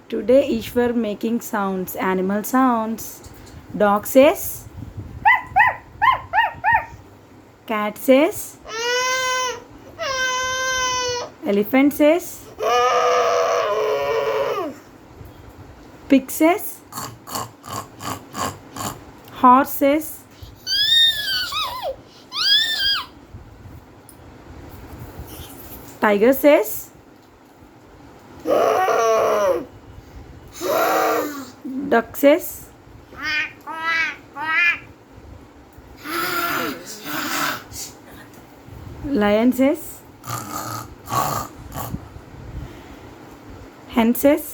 Today Ishwar making sounds, animal sounds. Dog says. Cat says. Elephant says. Pig says. Horse says. Tiger says. Duck says. Lion says. Hen says.